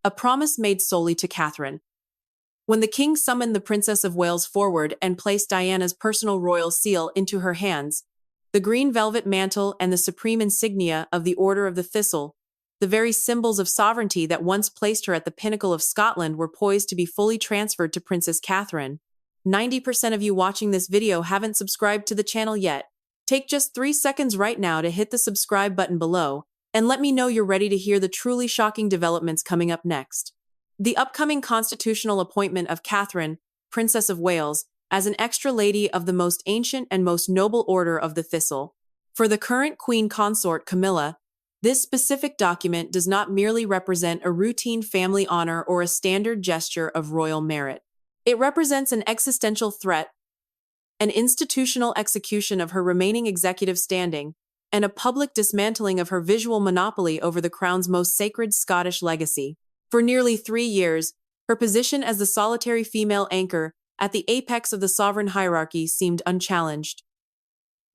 a promise made solely to Catherine. When the king summoned the Princess of Wales forward and placed Diana's personal royal seal into her hands, the green velvet mantle and the supreme insignia of the Order of the Thistle, the very symbols of sovereignty that once placed her at the pinnacle of Scotland, were poised to be fully transferred to Princess Catherine. 90% of you watching this video haven't subscribed to the channel yet. Take just 3 seconds right now to hit the subscribe button below, and let me know you're ready to hear the truly shocking developments coming up next. The upcoming constitutional appointment of Catherine, Princess of Wales, as an extra lady of the most ancient and most noble order of the Thistle. For the current Queen Consort Camilla, this specific document does not merely represent a routine family honor or a standard gesture of royal merit. It represents an existential threat, an institutional execution of her remaining executive standing, and a public dismantling of her visual monopoly over the crown's most sacred Scottish legacy. For nearly 3 years, her position as the solitary female anchor at the apex of the sovereign hierarchy seemed unchallenged.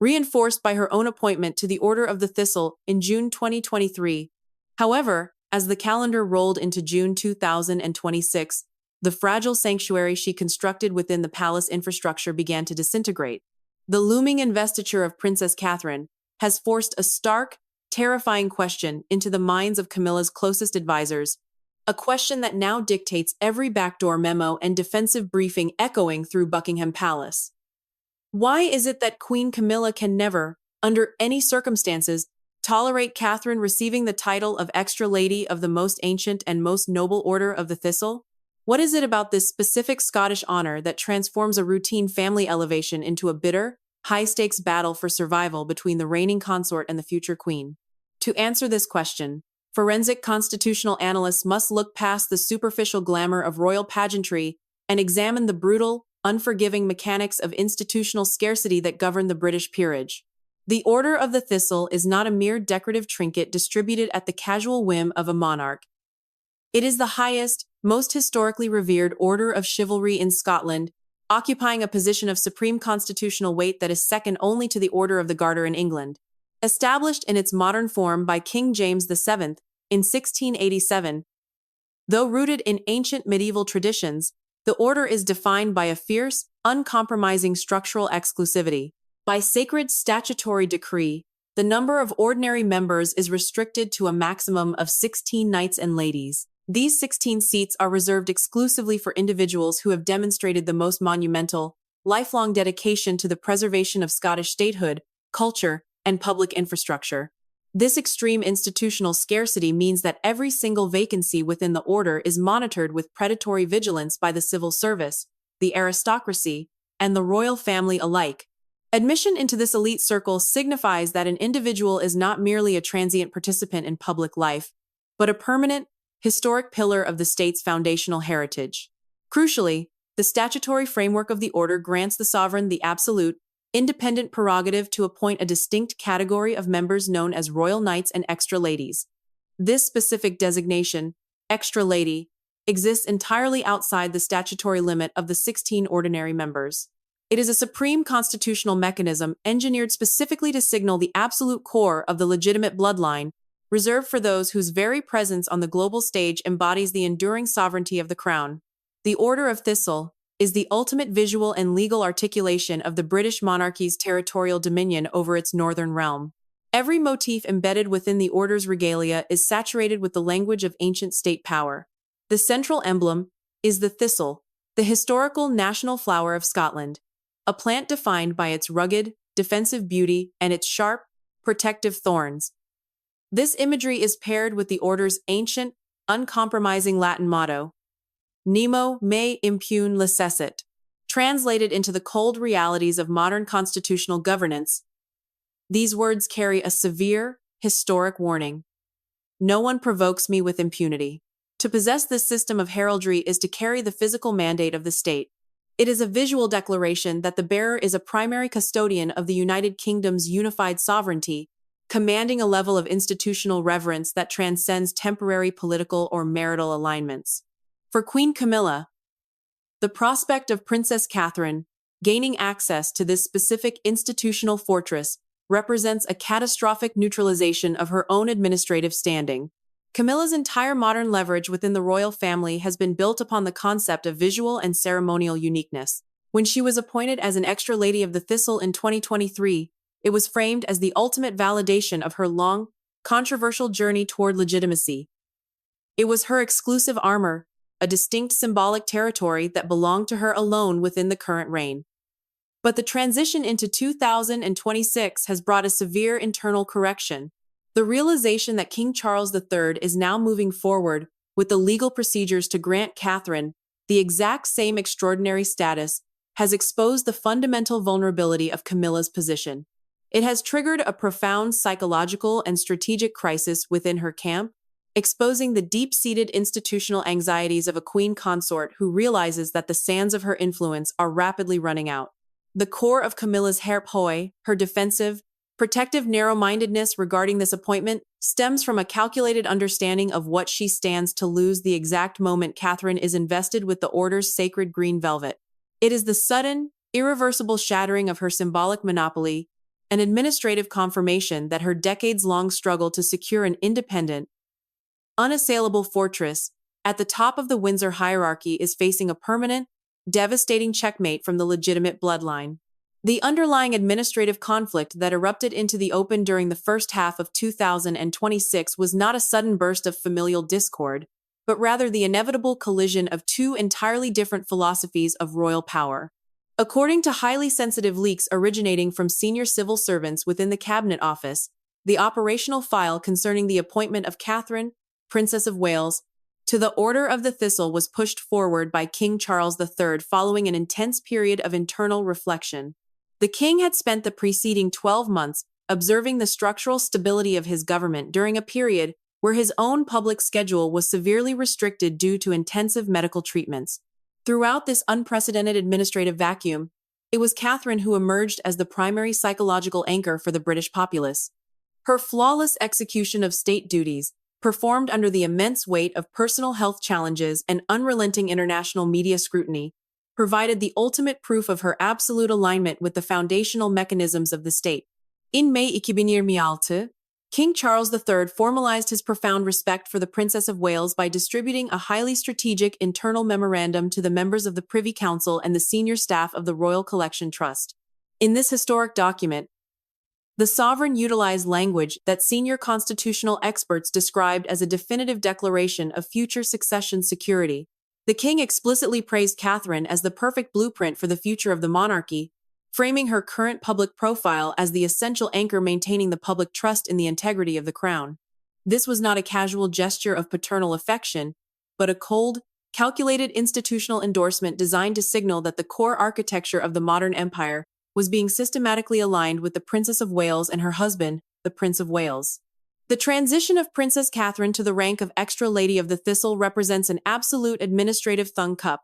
Reinforced by her own appointment to the Order of the Thistle in June 2023. However, as the calendar rolled into June 2026, the fragile sanctuary she constructed within the palace infrastructure began to disintegrate. The looming investiture of Princess Catherine has forced a stark, terrifying question into the minds of Camilla's closest advisors, a question that now dictates every backdoor memo and defensive briefing echoing through Buckingham Palace. Why is it that Queen Camilla can never, under any circumstances, tolerate Catherine receiving the title of Extra Lady of the most ancient and most noble Order of the Thistle? What is it about this specific Scottish honor that transforms a routine family elevation into a bitter, high-stakes battle for survival between the reigning consort and the future queen? To answer this question, forensic constitutional analysts must look past the superficial glamour of royal pageantry and examine the brutal, unforgiving mechanics of institutional scarcity that govern the British peerage. The Order of the Thistle is not a mere decorative trinket distributed at the casual whim of a monarch. It is the highest, most historically revered order of chivalry in Scotland, occupying a position of supreme constitutional weight that is second only to the Order of the Garter in England. Established in its modern form by King James VII in 1687, though rooted in ancient medieval traditions, the order is defined by a fierce, uncompromising structural exclusivity. By sacred statutory decree, the number of ordinary members is restricted to a maximum of 16 knights and ladies. These 16 seats are reserved exclusively for individuals who have demonstrated the most monumental, lifelong dedication to the preservation of Scottish statehood, culture, and public infrastructure. This extreme institutional scarcity means that every single vacancy within the order is monitored with predatory vigilance by the civil service, the aristocracy, and the royal family alike. Admission into this elite circle signifies that an individual is not merely a transient participant in public life, but a permanent, historic pillar of the state's foundational heritage. Crucially, the statutory framework of the order grants the sovereign the absolute, independent prerogative to appoint a distinct category of members known as Royal Knights and Extra Ladies. This specific designation, Extra Lady, exists entirely outside the statutory limit of the 16 ordinary members. It is a supreme constitutional mechanism engineered specifically to signal the absolute core of the legitimate bloodline, reserved for those whose very presence on the global stage embodies the enduring sovereignty of the crown. The Order of Thistle is the ultimate visual and legal articulation of the British monarchy's territorial dominion over its northern realm. Every motif embedded within the order's regalia is saturated with the language of ancient state power. The central emblem is the thistle, the historical national flower of Scotland, a plant defined by its rugged, defensive beauty and its sharp, protective thorns. This imagery is paired with the order's ancient, uncompromising Latin motto, Nemo me impune licessit, translated into the cold realities of modern constitutional governance. These words carry a severe, historic warning. No one provokes me with impunity. To possess this system of heraldry is to carry the physical mandate of the state. It is a visual declaration that the bearer is a primary custodian of the United Kingdom's unified sovereignty, commanding a level of institutional reverence that transcends temporary political or marital alignments. For Queen Camilla, the prospect of Princess Catherine gaining access to this specific institutional fortress represents a catastrophic neutralization of her own administrative standing. Camilla's entire modern leverage within the royal family has been built upon the concept of visual and ceremonial uniqueness. When she was appointed as an extra lady of the Thistle in 2023, it was framed as the ultimate validation of her long, controversial journey toward legitimacy. It was her exclusive armor, a distinct symbolic territory that belonged to her alone within the current reign. But the transition into 2026 has brought a severe internal correction. The realization that King Charles III is now moving forward with the legal procedures to grant Catherine the exact same extraordinary status has exposed the fundamental vulnerability of Camilla's position. It has triggered a profound psychological and strategic crisis within her camp, exposing the deep-seated institutional anxieties of a queen consort who realizes that the sands of her influence are rapidly running out. The core of Camilla's hair-poi, her defensive, protective narrow-mindedness regarding this appointment, stems from a calculated understanding of what she stands to lose the exact moment Catherine is invested with the Order's sacred green velvet. It is the sudden, irreversible shattering of her symbolic monopoly, an administrative confirmation that her decades-long struggle to secure an independent, unassailable fortress at the top of the Windsor hierarchy is facing a permanent, devastating checkmate from the legitimate bloodline. The underlying administrative conflict that erupted into the open during the first half of 2026 was not a sudden burst of familial discord, but rather the inevitable collision of two entirely different philosophies of royal power. According to highly sensitive leaks originating from senior civil servants within the Cabinet Office, the operational file concerning the appointment of Catherine, Princess of Wales, to the Order of the Thistle was pushed forward by King Charles III following an intense period of internal reflection. The king had spent the preceding 12 months observing the structural stability of his government during a period where his own public schedule was severely restricted due to intensive medical treatments. Throughout this unprecedented administrative vacuum, it was Catherine who emerged as the primary psychological anchor for the British populace. Her flawless execution of state duties, performed under the immense weight of personal health challenges and unrelenting international media scrutiny, provided the ultimate proof of her absolute alignment with the foundational mechanisms of the state. In May 2026, King Charles III formalized his profound respect for the Princess of Wales by distributing a highly strategic internal memorandum to the members of the Privy Council and the senior staff of the Royal Collection Trust. In this historic document, the sovereign utilized language that senior constitutional experts described as a definitive declaration of future succession security. The king explicitly praised Catherine as the perfect blueprint for the future of the monarchy, framing her current public profile as the essential anchor maintaining the public trust in the integrity of the crown. This was not a casual gesture of paternal affection, but a cold, calculated institutional endorsement designed to signal that the core architecture of the modern empire was being systematically aligned with the Princess of Wales and her husband, the Prince of Wales. The transition of Princess Catherine to the rank of Extra Lady of the Thistle represents an absolute administrative thumb cup,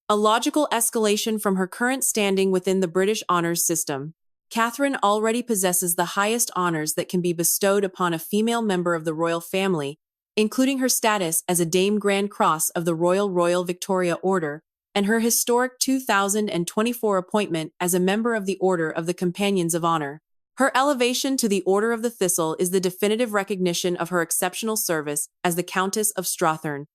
a logical escalation from her current standing within the British honours system. Catherine already possesses the highest honours that can be bestowed upon a female member of the royal family, including her status as a Dame Grand Cross of the Royal Victoria Order, and her historic 2024 appointment as a member of the Order of the Companions of Honour. Her elevation to the Order of the Thistle is the definitive recognition of her exceptional service as the Countess of Shattering,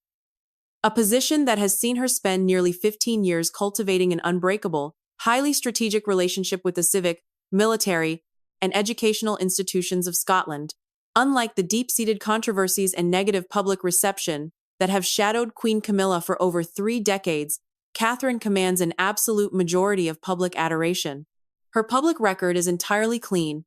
a position that has seen her spend nearly 15 years cultivating an unbreakable, highly strategic relationship with the civic, military, and educational institutions of Scotland. Unlike the deep-seated controversies and negative public reception that have shadowed Queen Camilla for over 3 decades, Catherine commands an absolute majority of public adoration. Her public record is entirely clean,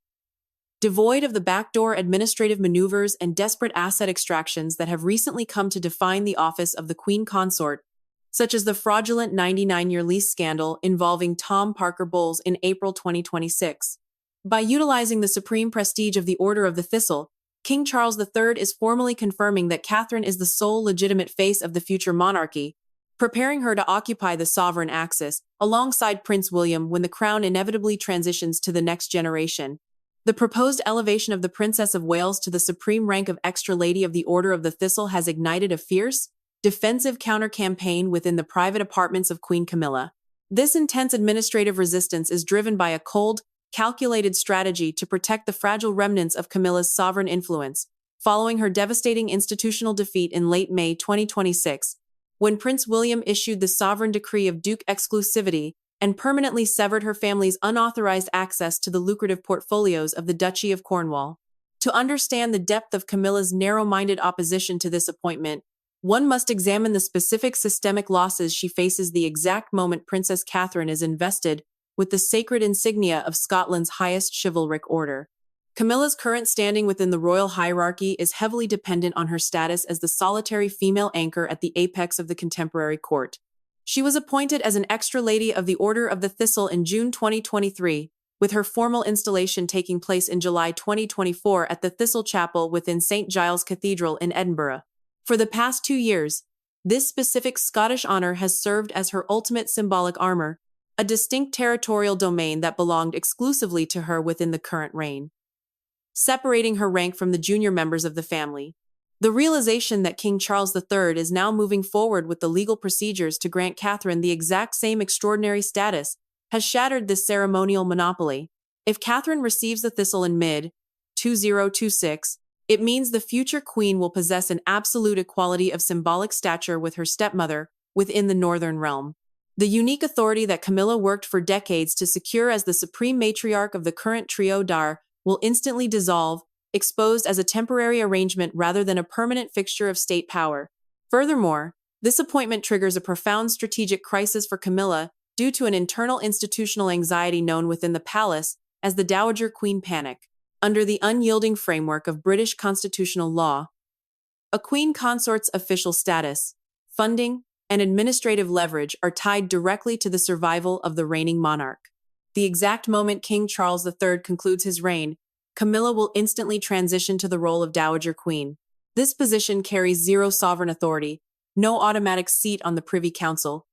devoid of the backdoor administrative maneuvers and desperate asset extractions that have recently come to define the office of the Queen Consort, such as the fraudulent 99-year lease scandal involving Tom Parker Bowles in April 2026. By utilizing the supreme prestige of the Order of the Thistle, King Charles III is formally confirming that Catherine is the sole legitimate face of the future monarchy, preparing her to occupy the sovereign axis, alongside Prince William when the crown inevitably transitions to the next generation. The proposed elevation of the Princess of Wales to the supreme rank of Extra Lady of the Order of the Thistle has ignited a fierce, defensive counter-campaign within the private apartments of Queen Camilla. This intense administrative resistance is driven by a cold, calculated strategy to protect the fragile remnants of Camilla's sovereign influence, following her devastating institutional defeat in late May 2026, when Prince William issued the sovereign decree of Duke exclusivity and permanently severed her family's unauthorized access to the lucrative portfolios of the Duchy of Cornwall. To understand the depth of Camilla's narrow-minded opposition to this appointment, one must examine the specific systemic losses she faces the exact moment Princess Catherine is invested with the sacred insignia of Scotland's highest chivalric order. Camilla's current standing within the royal hierarchy is heavily dependent on her status as the solitary female anchor at the apex of the contemporary court. She was appointed as an Extra Lady of the Order of the Thistle in June 2023, with her formal installation taking place in July 2024 at the Thistle Chapel within St. Giles Cathedral in Edinburgh. For the past 2 years, this specific Scottish honor has served as her ultimate symbolic armor, a distinct territorial domain that belonged exclusively to her within the current reign, separating her rank from the junior members of the family. The realization that King Charles III is now moving forward with the legal procedures to grant Catherine the exact same extraordinary status has shattered this ceremonial monopoly. If Catherine receives the Thistle in mid-2026, it means the future queen will possess an absolute equality of symbolic stature with her stepmother within the Northern Realm. The unique authority that Camilla worked for decades to secure as the supreme matriarch of the current trio d'ar will instantly dissolve, exposed as a temporary arrangement rather than a permanent fixture of state power. Furthermore, this appointment triggers a profound strategic crisis for Camilla due to an internal institutional anxiety known within the palace as the Dowager Queen panic. Under the unyielding framework of British constitutional law, a queen consort's official status, funding, and administrative leverage are tied directly to the survival of the reigning monarch. The exact moment King Charles III concludes his reign, Camilla will instantly transition to the role of Dowager Queen. This position carries zero sovereign authority, no automatic seat on the Privy Council,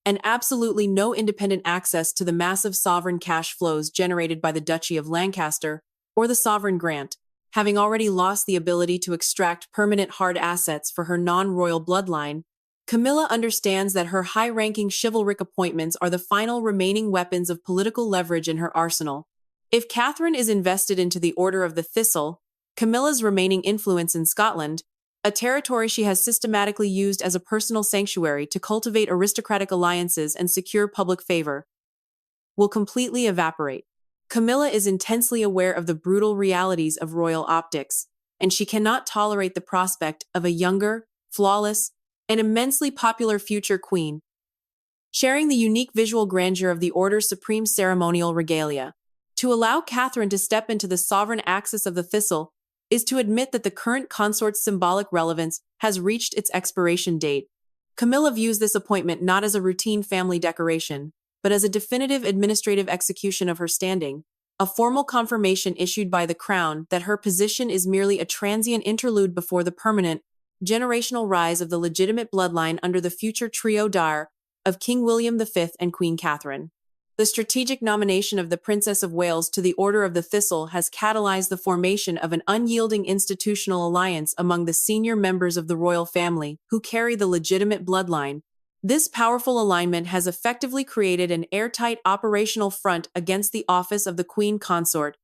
and absolutely no independent access to the massive sovereign cash flows generated by the Duchy of Lancaster or the sovereign grant, having already lost the ability to extract permanent hard assets for her non-royal bloodline. Camilla understands that her high-ranking chivalric appointments are the final remaining weapons of political leverage in her arsenal. If Catherine is invested into the Order of the Thistle, Camilla's remaining influence in Scotland, a territory she has systematically used as a personal sanctuary to cultivate aristocratic alliances and secure public favor, will completely evaporate. Camilla is intensely aware of the brutal realities of royal optics, and she cannot tolerate the prospect of a younger, flawless, and immensely popular future queen, sharing the unique visual grandeur of the Order's supreme ceremonial regalia. To allow Catherine to step into the sovereign axis of the Thistle is to admit that the current consort's symbolic relevance has reached its expiration date. Camilla views this appointment not as a routine family decoration, but as a definitive administrative execution of her standing, a formal confirmation issued by the Crown that her position is merely a transient interlude before the permanent, generational rise of the legitimate bloodline under the future trio d'ar of King William V and Queen Catherine. The strategic nomination of the Princess of Wales to the Order of the Thistle has catalyzed the formation of an unyielding institutional alliance among the senior members of the royal family who carry the legitimate bloodline. This powerful alignment has effectively created an airtight operational front against the office of the Queen Consort,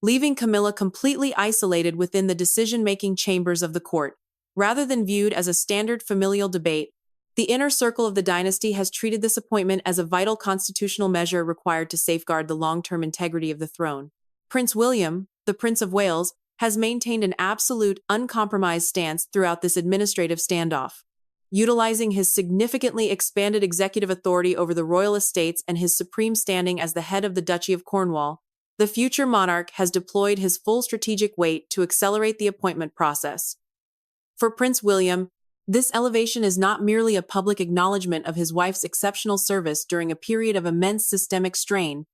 leaving Camilla completely isolated within the decision-making chambers of the court. Rather than viewed as a standard familial debate, the inner circle of the dynasty has treated this appointment as a vital constitutional measure required to safeguard the long-term integrity of the throne. Prince William, the Prince of Wales, has maintained an absolute, uncompromised stance throughout this administrative standoff. Utilizing his significantly expanded executive authority over the royal estates and his supreme standing as the head of the Duchy of Cornwall, the future monarch has deployed his full strategic weight to accelerate the appointment process. For Prince William, this elevation is not merely a public acknowledgement of his wife's exceptional service during a period of immense systemic strain,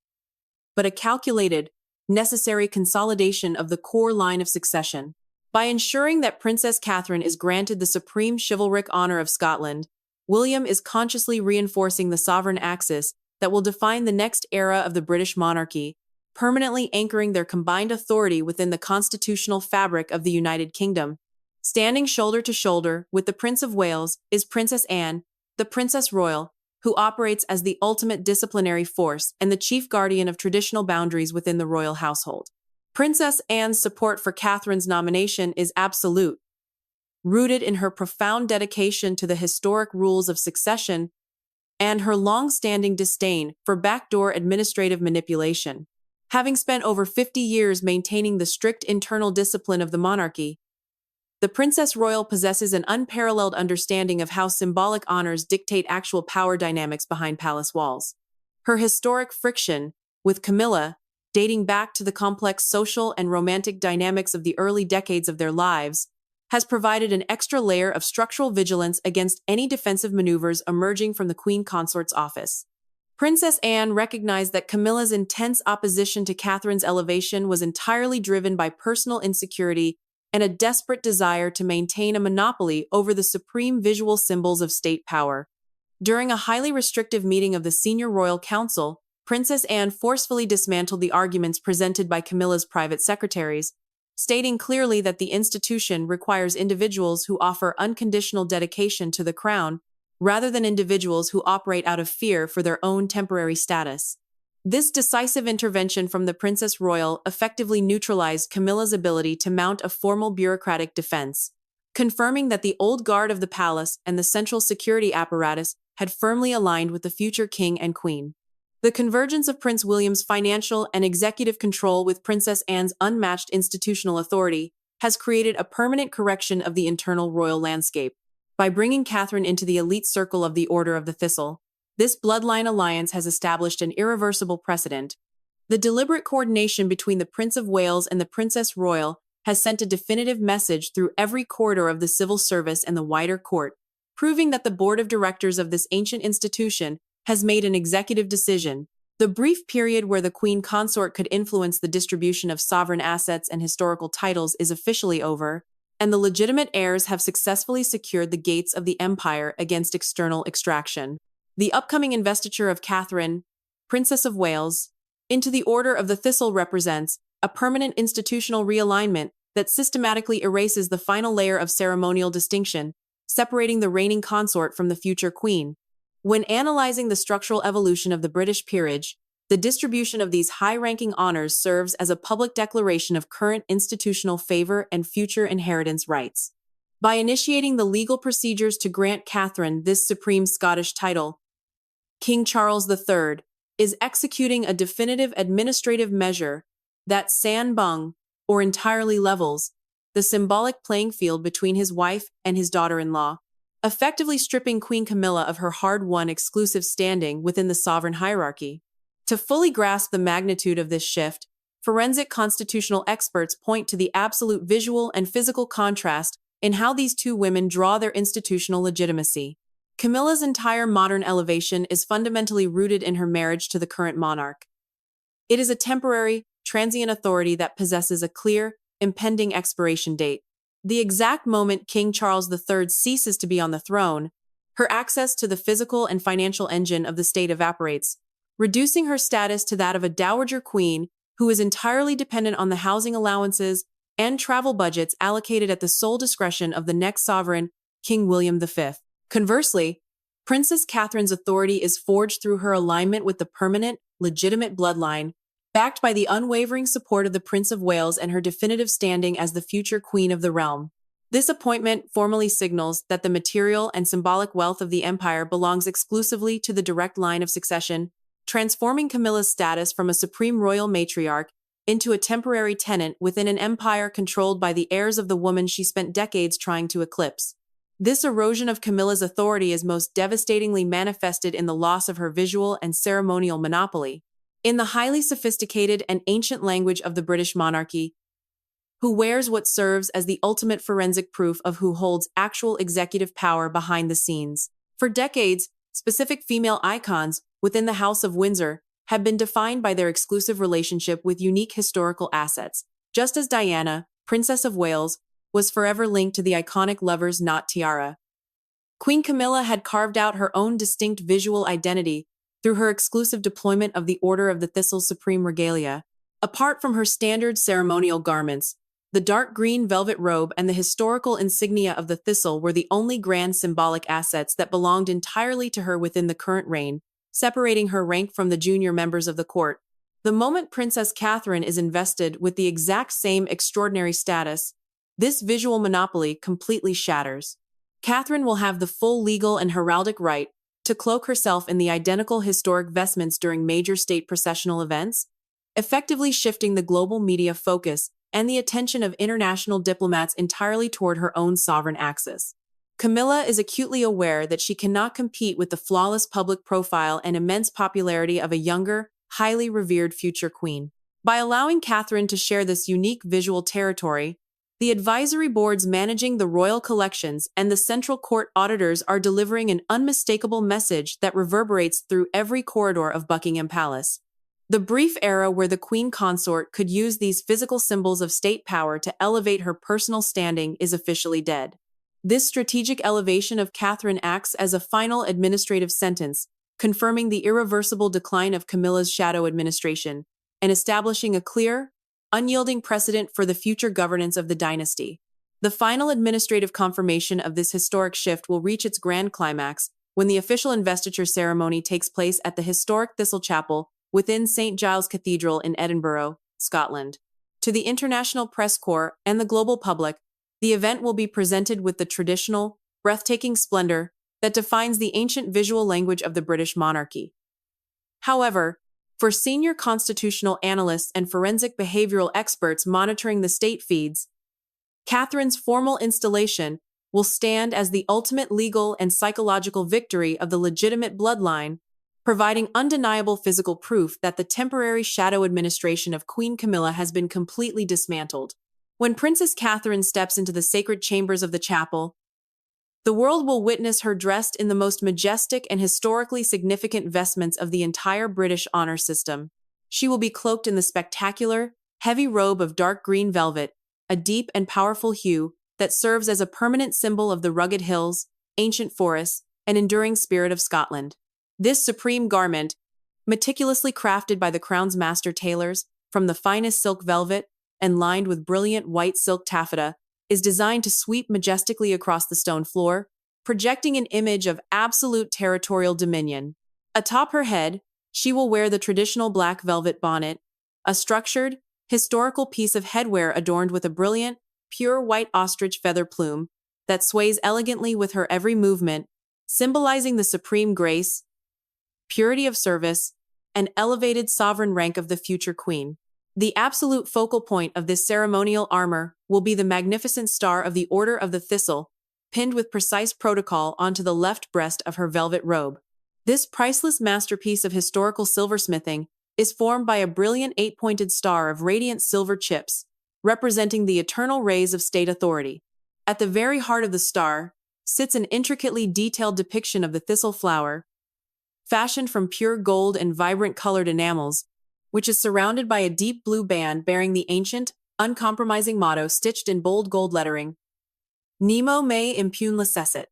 but a calculated, necessary consolidation of the core line of succession. By ensuring that Princess Catherine is granted the supreme chivalric honor of Scotland, William is consciously reinforcing the sovereign axis that will define the next era of the British monarchy, permanently anchoring their combined authority within the constitutional fabric of the United Kingdom. Standing shoulder to shoulder with the Prince of Wales is Princess Anne, the Princess Royal, who operates as the ultimate disciplinary force and the chief guardian of traditional boundaries within the royal household. Princess Anne's support for Catherine's nomination is absolute, rooted in her profound dedication to the historic rules of succession and her long-standing disdain for backdoor administrative manipulation. Having spent over 50 years maintaining the strict internal discipline of the monarchy, the Princess Royal possesses an unparalleled understanding of how symbolic honors dictate actual power dynamics behind palace walls. Her historic friction with Camilla, dating back to the complex social and romantic dynamics of the early decades of their lives, has provided an extra layer of structural vigilance against any defensive maneuvers emerging from the Queen Consort's office. Princess Anne recognized that Camilla's intense opposition to Catherine's elevation was entirely driven by personal insecurity and a desperate desire to maintain a monopoly over the supreme visual symbols of state power. During a highly restrictive meeting of the Senior Royal Council, Princess Anne forcefully dismantled the arguments presented by Camilla's private secretaries, stating clearly that the institution requires individuals who offer unconditional dedication to the crown, rather than individuals who operate out of fear for their own temporary status. This decisive intervention from the Princess Royal effectively neutralized Camilla's ability to mount a formal bureaucratic defense, confirming that the old guard of the palace and the central security apparatus had firmly aligned with the future king and queen. The convergence of Prince William's financial and executive control with Princess Anne's unmatched institutional authority has created a permanent correction of the internal royal landscape. By bringing Catherine into the elite circle of the Order of the Thistle, this bloodline alliance has established an irreversible precedent. The deliberate coordination between the Prince of Wales and the Princess Royal has sent a definitive message through every corridor of the civil service and the wider court, proving that the board of directors of this ancient institution has made an executive decision. The brief period where the Queen Consort could influence the distribution of sovereign assets and historical titles is officially over, and the legitimate heirs have successfully secured the gates of the empire against external extraction. The upcoming investiture of Catherine, Princess of Wales, into the Order of the Thistle represents a permanent institutional realignment that systematically erases the final layer of ceremonial distinction, separating the reigning consort from the future queen. When analyzing the structural evolution of the British peerage, the distribution of these high-ranking honors serves as a public declaration of current institutional favor and future inheritance rights. By initiating the legal procedures to grant Catherine this supreme Scottish title, King Charles III is executing a definitive administrative measure that sandbung, or entirely levels, the symbolic playing field between his wife and his daughter-in-law, effectively stripping Queen Camilla of her hard-won exclusive standing within the sovereign hierarchy. To fully grasp the magnitude of this shift, forensic constitutional experts point to the absolute visual and physical contrast in how these two women draw their institutional legitimacy. Camilla's entire modern elevation is fundamentally rooted in her marriage to the current monarch. It is a temporary, transient authority that possesses a clear, impending expiration date. The exact moment King Charles III ceases to be on the throne, her access to the physical and financial engine of the state evaporates, reducing her status to that of a Dowager Queen who is entirely dependent on the housing allowances and travel budgets allocated at the sole discretion of the next sovereign, King William V. Conversely, Princess Catherine's authority is forged through her alignment with the permanent, legitimate bloodline, backed by the unwavering support of the Prince of Wales and her definitive standing as the future queen of the realm. This appointment formally signals that the material and symbolic wealth of the empire belongs exclusively to the direct line of succession, transforming Camilla's status from a supreme royal matriarch into a temporary tenant within an empire controlled by the heirs of the woman she spent decades trying to eclipse. This erosion of Camilla's authority is most devastatingly manifested in the loss of her visual and ceremonial monopoly. In the highly sophisticated and ancient language of the British monarchy, who wears what serves as the ultimate forensic proof of who holds actual executive power behind the scenes. For decades, specific female icons within the House of Windsor have been defined by their exclusive relationship with unique historical assets, just as Diana, Princess of Wales, was forever linked to the iconic lover's knot tiara. Queen Camilla had carved out her own distinct visual identity through her exclusive deployment of the Order of the Thistle's supreme regalia. Apart from her standard ceremonial garments, the dark green velvet robe and the historical insignia of the Thistle were the only grand symbolic assets that belonged entirely to her within the current reign, separating her rank from the junior members of the court. The moment Princess Catherine is invested with the exact same extraordinary status, this visual monopoly completely shatters. Catherine will have the full legal and heraldic right to cloak herself in the identical historic vestments during major state processional events, effectively shifting the global media focus and the attention of international diplomats entirely toward her own sovereign axis. Camilla is acutely aware that she cannot compete with the flawless public profile and immense popularity of a younger, highly revered future queen. By allowing Catherine to share this unique visual territory, the advisory boards managing the royal collections and the central court auditors are delivering an unmistakable message that reverberates through every corridor of Buckingham Palace. The brief era where the queen consort could use these physical symbols of state power to elevate her personal standing is officially dead. This strategic elevation of Catherine acts as a final administrative sentence, confirming the irreversible decline of Camilla's shadow administration and establishing a clear, unyielding precedent for the future governance of the dynasty. The final administrative confirmation of this historic shift will reach its grand climax when the official investiture ceremony takes place at the historic Thistle Chapel within St. Giles Cathedral in Edinburgh, Scotland. To the international press corps and the global public, the event will be presented with the traditional, breathtaking splendor that defines the ancient visual language of the British monarchy. However, for senior constitutional analysts and forensic behavioral experts monitoring the state feeds, Catherine's formal installation will stand as the ultimate legal and psychological victory of the legitimate bloodline, providing undeniable physical proof that the temporary shadow administration of Queen Camilla has been completely dismantled. When Princess Catherine steps into the sacred chambers of the chapel, the world will witness her dressed in the most majestic and historically significant vestments of the entire British honor system. She will be cloaked in the spectacular, heavy robe of dark green velvet, a deep and powerful hue that serves as a permanent symbol of the rugged hills, ancient forests, and enduring spirit of Scotland. This supreme garment, meticulously crafted by the crown's master tailors from the finest silk velvet and lined with brilliant white silk taffeta, is designed to sweep majestically across the stone floor, projecting an image of absolute territorial dominion. Atop her head, she will wear the traditional black velvet bonnet, a structured, historical piece of headwear adorned with a brilliant, pure white ostrich feather plume that sways elegantly with her every movement, symbolizing the supreme grace, purity of service, and elevated sovereign rank of the future queen. The absolute focal point of this ceremonial armor will be the magnificent star of the Order of the Thistle, pinned with precise protocol onto the left breast of her velvet robe. This priceless masterpiece of historical silversmithing is formed by a brilliant 8-pointed star of radiant silver chips, representing the eternal rays of state authority. At the very heart of the star sits an intricately detailed depiction of the thistle flower, fashioned from pure gold and vibrant colored enamels, which is surrounded by a deep blue band bearing the ancient, uncompromising motto stitched in bold gold lettering, Nemo me impune lacessit.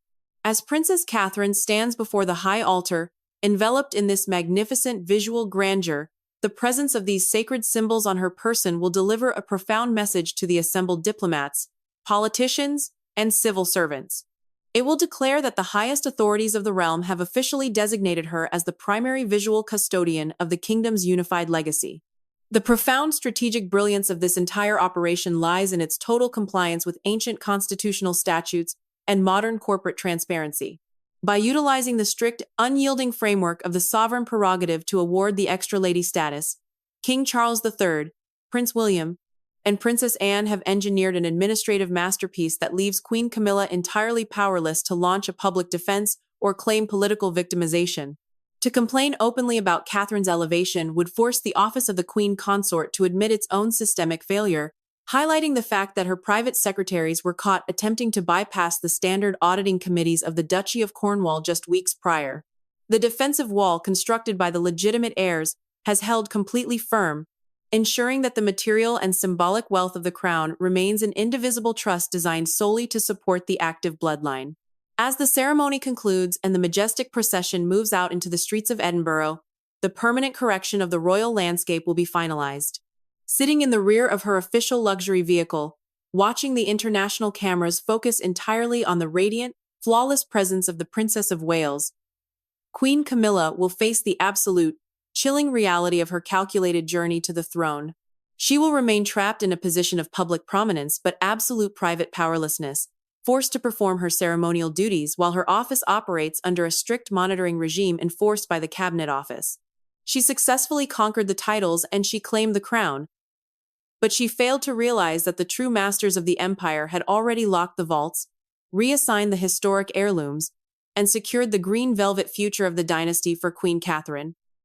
As Princess Catherine stands before the high altar, enveloped in this magnificent visual grandeur, the presence of these sacred symbols on her person will deliver a profound message to the assembled diplomats, politicians, and civil servants. It will declare that the highest authorities of the realm have officially designated her as the primary visual custodian of the kingdom's unified legacy. The profound strategic brilliance of this entire operation lies in its total compliance with ancient constitutional statutes and modern corporate transparency. By utilizing the strict, unyielding framework of the sovereign prerogative to award the extra lady status, King Charles III, Prince William, and Princess Anne have engineered an administrative masterpiece that leaves Queen Camilla entirely powerless to launch a public defense or claim political victimization. To complain openly about Catherine's elevation would force the office of the Queen Consort to admit its own systemic failure, highlighting the fact that her private secretaries were caught attempting to bypass the standard auditing committees of the Duchy of Cornwall just weeks prior. The defensive wall constructed by the legitimate heirs has held completely firm, ensuring that the material and symbolic wealth of the crown remains an indivisible trust designed solely to support the active bloodline. As the ceremony concludes and the majestic procession moves out into the streets of Edinburgh, the permanent correction of the royal landscape will be finalized. Sitting in the rear of her official luxury vehicle, watching the international cameras focus entirely on the radiant, flawless presence of the Princess of Wales, Queen Camilla will face the absolute, chilling reality of her calculated journey to the throne. She will remain trapped in a position of public prominence but absolute private powerlessness, forced to perform her ceremonial duties while her office operates under a strict monitoring regime enforced by the Cabinet Office. She successfully conquered the titles and she claimed the crown, but she failed to realize that the true masters of the empire had already locked the vaults, reassigned the historic heirlooms, and secured the green velvet future of the dynasty for Queen Catherine.